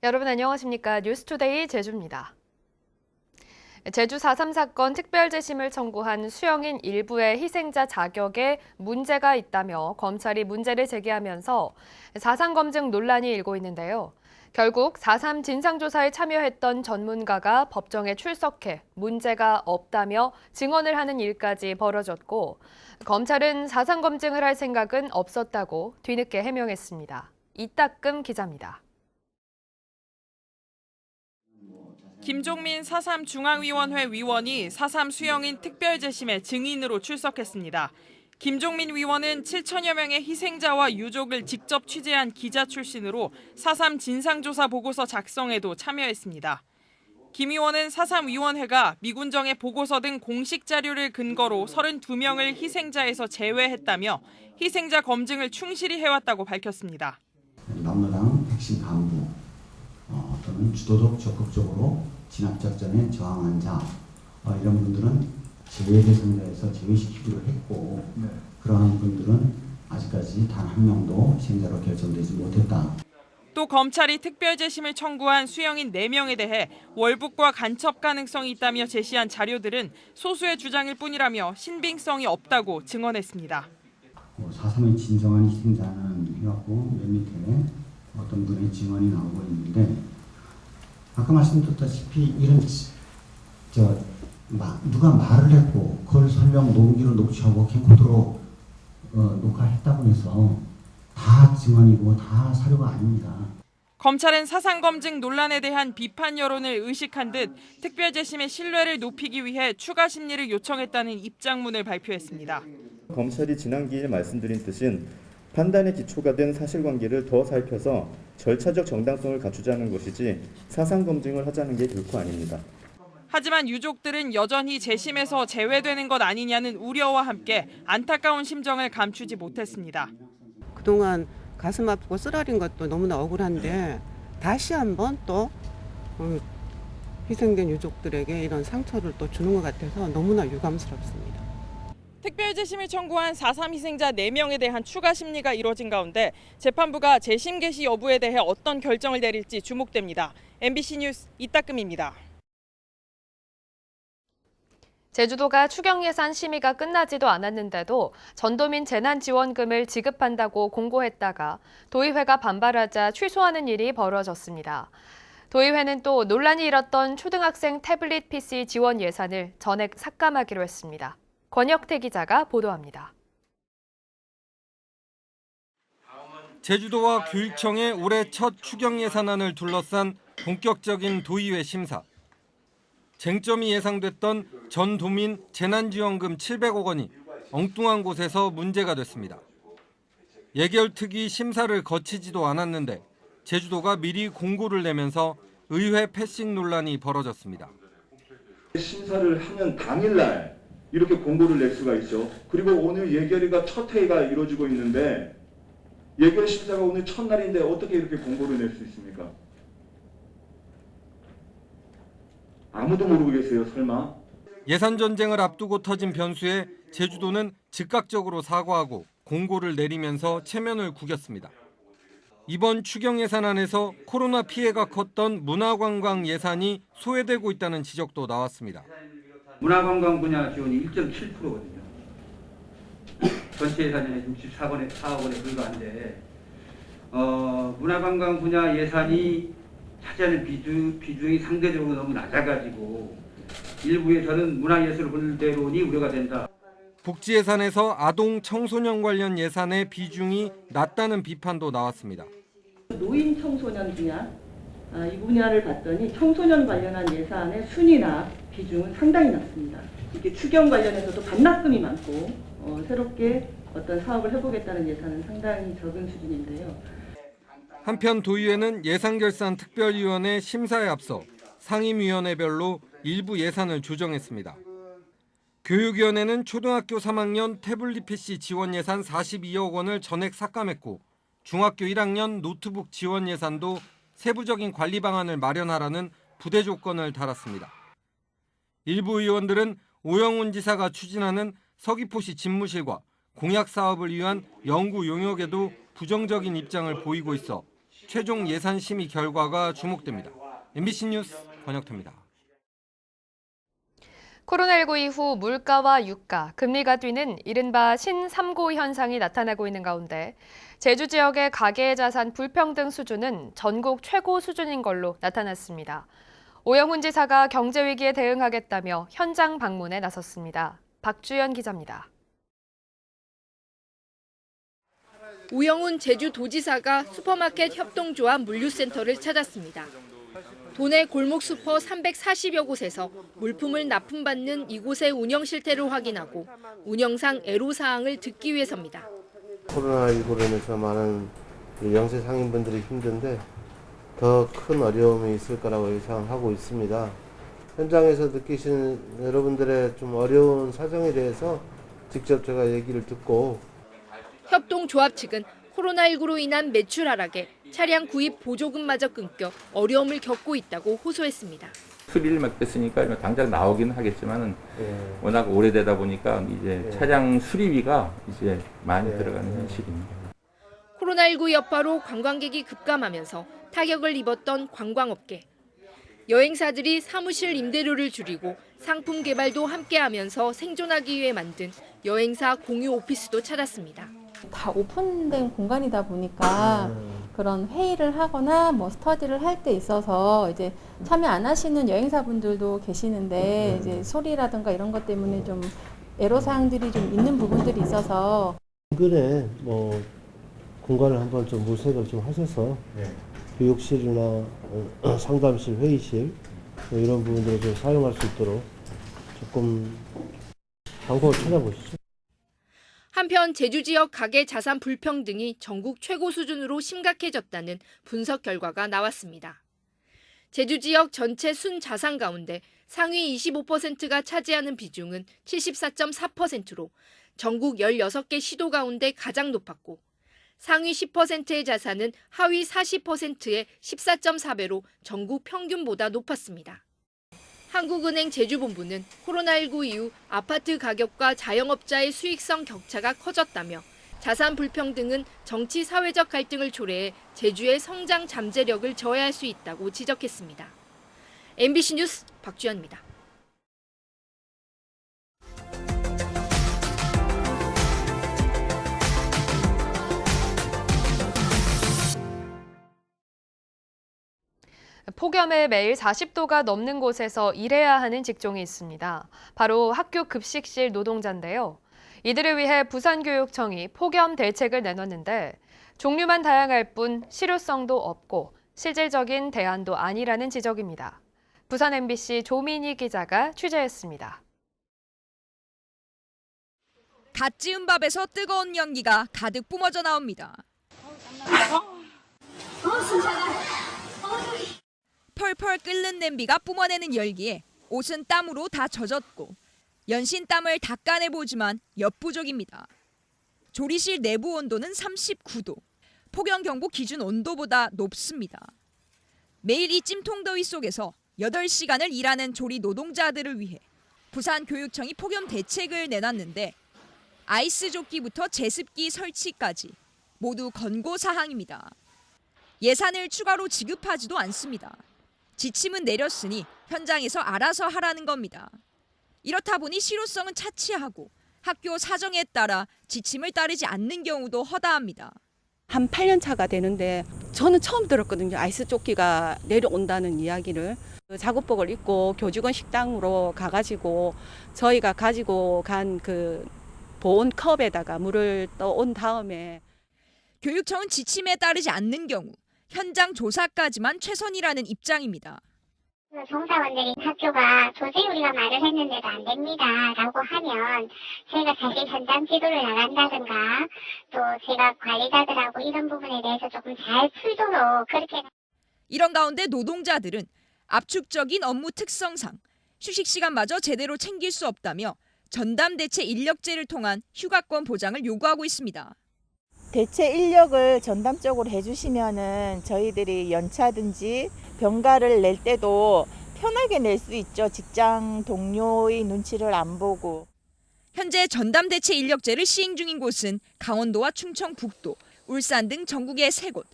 여러분 안녕하십니까? 뉴스투데이 제주입니다. 제주 4.3 사건 특별재심을 청구한 수영인 일부의 희생자 자격에 문제가 있다며 검찰이 문제를 제기하면서 사상 검증 논란이 일고 있는데요. 결국 4.3 진상조사에 참여했던 전문가가 법정에 출석해 문제가 없다며 증언을 하는 일까지 벌어졌고, 검찰은 사상 검증을 할 생각은 없었다고 뒤늦게 해명했습니다. 이따금 기자입니다. 김종민 4.3 중앙위원회 위원이 4.3 수영인 특별재심에 증인으로 출석했습니다. 김종민 위원은 7천여 명의 희생자와 유족을 직접 취재한 기자 출신으로 4.3 진상조사 보고서 작성에도 참여했습니다. 김 의원은 4.3 위원회가 미군정의 보고서 등 공식 자료를 근거로 32명을 희생자에서 제외했다며 희생자 검증을 충실히 해왔다고 밝혔습니다. 남로당 핵심 간부 또는 주도적 적극적으로 진압작전에 저항한 자 이런 분들은 제외 대상자에서 제외시키기로 했고 그러한 분들은 아직까지 단 한 명도 희생자로 결정되지 못했다. 또 검찰이 특별재심을 청구한 수영인 4명에 대해 월북과 간첩 가능성이 있다며 제시한 자료들은 소수의 주장일 뿐이라며 신빙성이 없다고 증언했습니다. 4.3의 진정한 희생자는 해갖고 맨 밑에 어떤 분의 증언이 나오고 있는데 아까 말씀드렸다시피 이런 누가 말을 했고 그걸 설명 녹음기로 녹취하고 캠코더로 녹화했다고 해서 다 증언이고 다 사료가 아닙니다. 검찰은 사상검증 논란에 대한 비판 여론을 의식한 듯 특별재심의 신뢰를 높이기 위해 추가 심리를 요청했다는 입장문을 발표했습니다. 검찰이 지난 기일 말씀드린 뜻은 판단의 기초가 된 사실관계를 더 살펴서 절차적 정당성을 갖추자는 것이지 사상검증을 하자는 게 결코 아닙니다. 하지만 유족들은 여전히 재심에서 제외되는 것 아니냐는 우려와 함께 안타까운 심정을 감추지 못했습니다. 그동안 가슴 아프고 쓰라린 것도 너무나 억울한데 다시 한번 또 희생된 유족들에게 이런 상처를 또 주는 것 같아서 너무나 유감스럽습니다. 특별재심을 청구한 4.3 희생자 4명에 대한 추가 심리가 이뤄진 가운데 재판부가 재심 개시 여부에 대해 어떤 결정을 내릴지 주목됩니다. MBC 뉴스 이따금입니다. 제주도가 추경 예산 심의가 끝나지도 않았는데도 전도민 재난지원금을 지급한다고 공고했다가 도의회가 반발하자 취소하는 일이 벌어졌습니다. 도의회는 또 논란이 일었던 초등학생 태블릿 PC 지원 예산을 전액 삭감하기로 했습니다. 권혁태 기자가 보도합니다. 제주도와 교육청의 올해 첫 추경 예산안을 둘러싼 본격적인 도의회 심사. 쟁점이 예상됐던 전도민 재난지원금 700억 원이 엉뚱한 곳에서 문제가 됐습니다. 예결특위 심사를 거치지도 않았는데 제주도가 미리 공고를 내면서 의회 패싱 논란이 벌어졌습니다. 심사를 하면 당일날 이렇게 공고를 낼 수가 있죠. 그리고 오늘 예결위가 첫 회의가 이루어지고 있는데 예결 심사가 오늘 첫날인데 어떻게 이렇게 공고를 낼 수 있습니까? 아무도 모르겠어요, 설마? 예산 전쟁을 앞두고 터진 변수에 제주도는 즉각적으로 사과하고 공고를 내리면서 체면을 구겼습니다. 이번 추경 예산안에서 코로나 피해가 컸던 문화관광 예산이 소외되고 있다는 지적도 나왔습니다. 문화관광 분야 지원이 1.7%거든요. 전체 예산의 64억 원에 불과한데 문화관광 분야 예산이 차지하는 비중이 상대적으로 너무 낮아가지고 일부에서는 문화예술분대론이 우려가 된다. 복지 예산에서 아동 청소년 관련 예산의 비중이 낮다는 비판도 나왔습니다. 노인 청소년 분야 이 분야를 봤더니 청소년 관련한 예산의 순위나 비중은 상당히 낮습니다. 이게 추경 관련해서도 반납금이 많고 새롭게 어떤 사업을 해보겠다는 예산은 상당히 적은 수준인데요. 한편 도의회는 예산결산특별위원회 심사에 앞서 상임위원회별로 일부 예산을 조정했습니다. 교육위원회는 초등학교 3학년 태블릿 PC 지원 예산 42억 원을 전액 삭감했고 중학교 1학년 노트북 지원 예산도 세부적인 관리 방안을 마련하라는 부대 조건을 달았습니다. 일부 의원들은 오영훈 지사가 추진하는 서귀포시 집무실과 공약 사업을 위한 연구 용역에도 부정적인 입장을 보이고 있어 최종 예산 심의 결과가 주목됩니다. MBC 뉴스 권혁태입니다. 코로나19 이후 물가와 유가, 금리가 뛰는 이른바 신3고 현상이 나타나고 있는 가운데 제주 지역의 가계의 자산 불평등 수준은 전국 최고 수준인 걸로 나타났습니다. 오영훈 지사가 경제 위기에 대응하겠다며 현장 방문에 나섰습니다. 박주연 기자입니다. 오영훈 제주도지사가 슈퍼마켓 협동조합 물류센터를 찾았습니다. 도내 골목 슈퍼 340여 곳에서 물품을 납품받는 이곳의 운영 실태를 확인하고 운영상 애로사항을 듣기 위해서입니다. 코로나19로 인해서 많은 영세 상인분들이 힘든데 더 큰 어려움이 있을 거라고 예상하고 있습니다. 현장에서 느끼시는 여러분들의 좀 어려운 사정에 대해서 직접 제가 얘기를 듣고 협동조합 측은 코로나19로 인한 매출 하락에 차량 구입 보조금마저 끊겨 어려움을 겪고 있다고 호소했습니다. 수리를 맡겼으니까 당장 나오기는 하겠지만은 워낙 오래되다 보니까 이제 차량 수리비가 이제 많이 들어가는 현실입니다. 코로나19 여파로 관광객이 급감하면서 타격을 입었던 관광업계. 여행사들이 사무실 임대료를 줄이고 상품 개발도 함께하면서 생존하기 위해 만든 여행사 공유 오피스도 찾았습니다. 다 오픈된 공간이다 보니까 그런 회의를 하거나 뭐 스터디를 할 때 있어서 이제 참여 안 하시는 여행사분들도 계시는데 이제 소리라든가 이런 것 때문에 좀 애로사항들이 좀 있는 부분들이 있어서 인근에 뭐 공간을 한번 좀 모색을 좀 하셔서 교육실이나 상담실, 회의실 뭐 이런 부분들을 좀 사용할 수 있도록 조금 방법을 찾아보시죠. 한편 제주 지역 가계 자산 불평등이 전국 최고 수준으로 심각해졌다는 분석 결과가 나왔습니다. 제주 지역 전체 순자산 가운데 상위 25%가 차지하는 비중은 74.4%로 전국 16개 시도 가운데 가장 높았고 상위 10%의 자산은 하위 40%의 14.4배로 전국 평균보다 높았습니다. 한국은행 제주본부는 코로나19 이후 아파트 가격과 자영업자의 수익성 격차가 커졌다며 자산 불평등은 정치 사회적 갈등을 초래해 제주의 성장 잠재력을 저해할 수 있다고 지적했습니다. MBC 뉴스 박주연입니다. 폭염에 매일 40도가 넘는 곳에서 일해야 하는 직종이 있습니다. 바로 학교 급식실 노동자인데요. 이들을 위해 부산교육청이 폭염 대책을 내놨는데 종류만 다양할 뿐 실효성도 없고 실질적인 대안도 아니라는 지적입니다. 부산 MBC 조민희 기자가 취재했습니다. 갓 지은 밥에서 뜨거운 연기가 가득 뿜어져 나옵니다. 펄펄 끓는 냄비가 뿜어내는 열기에 옷은 땀으로 다 젖었고 연신 땀을 닦아내보지만 역부족입니다. 조리실 내부 온도는 39도, 폭염경보 기준 온도보다 높습니다. 매일 이 찜통더위 속에서 8시간을 일하는 조리 노동자들을 위해 부산교육청이 폭염 대책을 내놨는데 아이스 조끼부터 제습기 설치까지 모두 권고사항입니다. 예산을 추가로 지급하지도 않습니다. 지침은 내렸으니 현장에서 알아서 하라는 겁니다. 이렇다 보니 실효성은 차치하고 학교 사정에 따라 지침을 따르지 않는 경우도 허다합니다. 한 8년 차가 되는데 저는 처음 들었거든요. 아이스 조끼가 내려온다는 이야기를. 작업복을 입고 교직원 식당으로 가가지고 저희가 가지고 간 그 보온 컵에다가 물을 떠온 다음에 교육청은 지침에 따르지 않는 경우 현장 조사까지만 최선이라는 입장입니다. 종사원들이 학교가 도저히 우리가 말을 했는데도 안 됩니다 라고 하면 저희가 사실 현장 지도를 나간다든가 또 제가 관리자들하고 이런 부분에 대해서 조금 잘 풀도록 그렇게. 이런 가운데 노동자들은 압축적인 업무 특성상 휴식 시간마저 제대로 챙길 수 없다며 전담대체 인력제를 통한 휴가권 보장을 요구하고 있습니다. 대체 인력을 전담적으로 해주시면은 저희들이 연차든지 병가를 낼 때도 편하게 낼 수 있죠. 직장 동료의 눈치를 안 보고. 현재 전담대체 인력제를 시행 중인 곳은 강원도와 충청북도, 울산 등 전국의 3곳.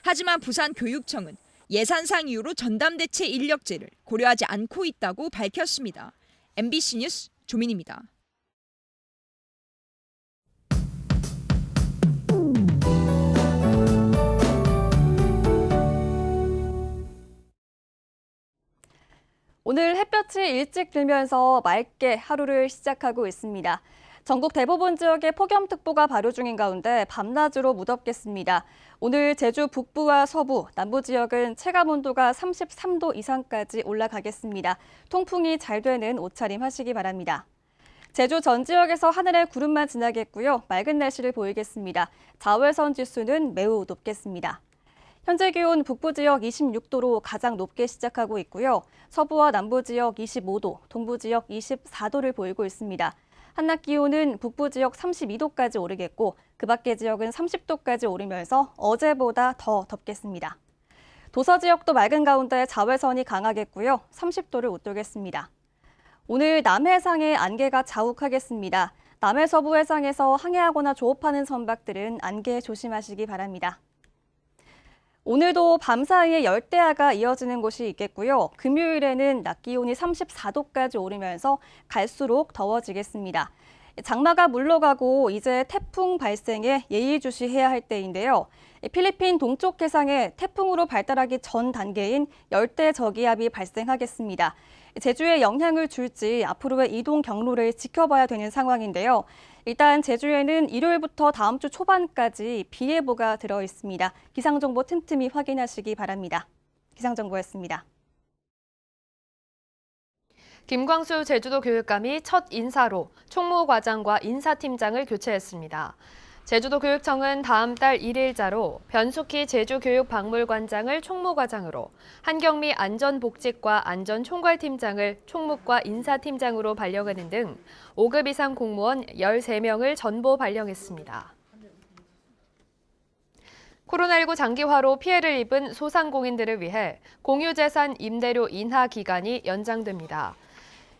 하지만 부산교육청은 예산상 이유로 전담대체 인력제를 고려하지 않고 있다고 밝혔습니다. MBC 뉴스 조민입니다. 오늘 햇볕이 일찍 들면서 맑게 하루를 시작하고 있습니다. 전국 대부분 지역에 폭염특보가 발효 중인 가운데 밤낮으로 무덥겠습니다. 오늘 제주 북부와 서부, 남부 지역은 체감온도가 33도 이상까지 올라가겠습니다. 통풍이 잘 되는 옷차림 하시기 바랍니다. 제주 전 지역에서 하늘에 구름만 지나겠고요. 맑은 날씨를 보이겠습니다. 자외선 지수는 매우 높겠습니다. 현재 기온 북부 지역 26도로 가장 높게 시작하고 있고요. 서부와 남부 지역 25도, 동부 지역 24도를 보이고 있습니다. 한낮 기온은 북부 지역 32도까지 오르겠고 그 밖의 지역은 30도까지 오르면서 어제보다 더 덥겠습니다. 도서 지역도 맑은 가운데 자외선이 강하겠고요. 30도를 웃돌겠습니다. 오늘 남해상에 안개가 자욱하겠습니다. 남해 서부 해상에서 항해하거나 조업하는 선박들은 안개 조심하시기 바랍니다. 오늘도 밤사이에 열대야가 이어지는 곳이 있겠고요. 금요일에는 낮 기온이 34도까지 오르면서 갈수록 더워지겠습니다. 장마가 물러가고 이제 태풍 발생에 예의주시해야 할 때인데요. 필리핀 동쪽 해상에 태풍으로 발달하기 전 단계인 열대 저기압이 발생하겠습니다. 제주에 영향을 줄지 앞으로의 이동 경로를 지켜봐야 되는 상황인데요. 일단 제주에는 일요일부터 다음 주 초반까지 비 예보가 들어 있습니다. 기상정보 틈틈이 확인하시기 바랍니다. 기상정보였습니다. 김광수 제주도 교육감이 첫 인사로 총무과장과 인사팀장을 교체했습니다. 제주도 교육청은 다음 달 1일자로 변숙희 제주교육박물관장을 총무과장으로, 한경미 안전복지과 안전총괄팀장을 총무과 인사팀장으로 발령하는 등 5급 이상 공무원 13명을 전보 발령했습니다. 코로나19 장기화로 피해를 입은 소상공인들을 위해 공유재산 임대료 인하 기간이 연장됩니다.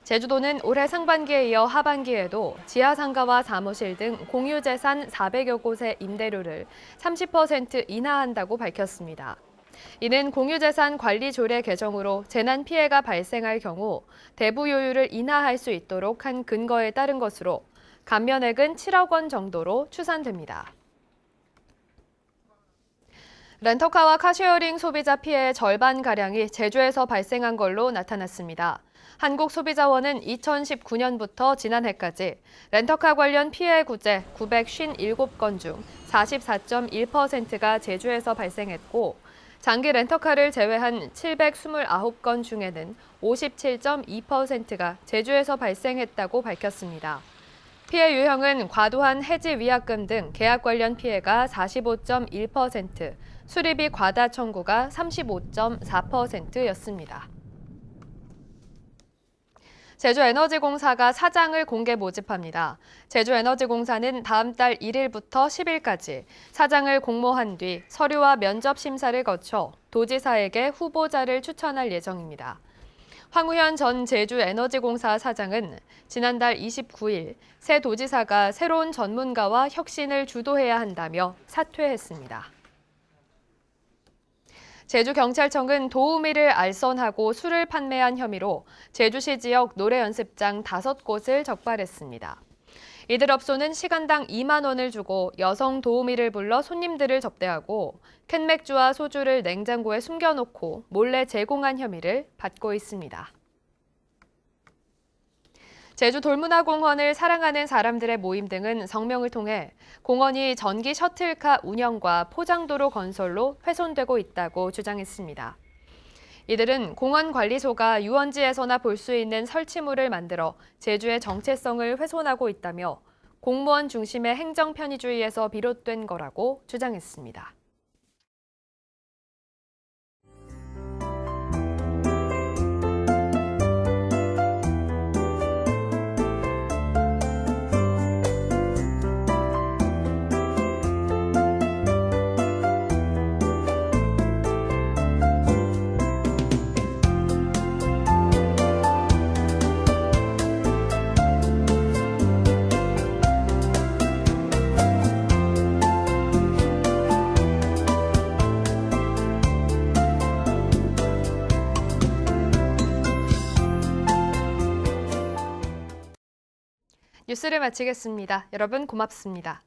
제주도는 올해 상반기에 이어 하반기에도 지하상가와 사무실 등 공유재산 400여 곳의 임대료를 30% 인하한다고 밝혔습니다. 이는 공유재산 관리 조례 개정으로 재난 피해가 발생할 경우 대부요율을 인하할 수 있도록 한 근거에 따른 것으로 감면액은 7억 원 정도로 추산됩니다. 렌터카와 카쉐어링 소비자 피해의 절반가량이 제주에서 발생한 걸로 나타났습니다. 한국소비자원은 2019년부터 지난해까지 렌터카 관련 피해 구제 957건 중 44.1%가 제주에서 발생했고, 장기 렌터카를 제외한 729건 중에는 57.2%가 제주에서 발생했다고 밝혔습니다. 피해 유형은 과도한 해지 위약금 등 계약 관련 피해가 45.1%, 수리비 과다 청구가 35.4%였습니다. 제주에너지공사가 사장을 공개 모집합니다. 제주에너지공사는 다음 달 1일부터 10일까지 사장을 공모한 뒤 서류와 면접 심사를 거쳐 도지사에게 후보자를 추천할 예정입니다. 황우현 전 제주에너지공사 사장은 지난달 29일 새 도지사가 새로운 전문가와 혁신을 주도해야 한다며 사퇴했습니다. 제주경찰청은 도우미를 알선하고 술을 판매한 혐의로 제주시 지역 노래 연습장 5곳을 적발했습니다. 이들 업소는 시간당 2만 원을 주고 여성 도우미를 불러 손님들을 접대하고 캔맥주와 소주를 냉장고에 숨겨놓고 몰래 제공한 혐의를 받고 있습니다. 제주 돌문화공원을 사랑하는 사람들의 모임 등은 성명을 통해 공원이 전기 셔틀카 운영과 포장도로 건설로 훼손되고 있다고 주장했습니다. 이들은 공원관리소가 유원지에서나 볼 수 있는 설치물을 만들어 제주의 정체성을 훼손하고 있다며 공무원 중심의 행정 편의주의에서 비롯된 거라고 주장했습니다. 뉴스를 마치겠습니다. 여러분 고맙습니다.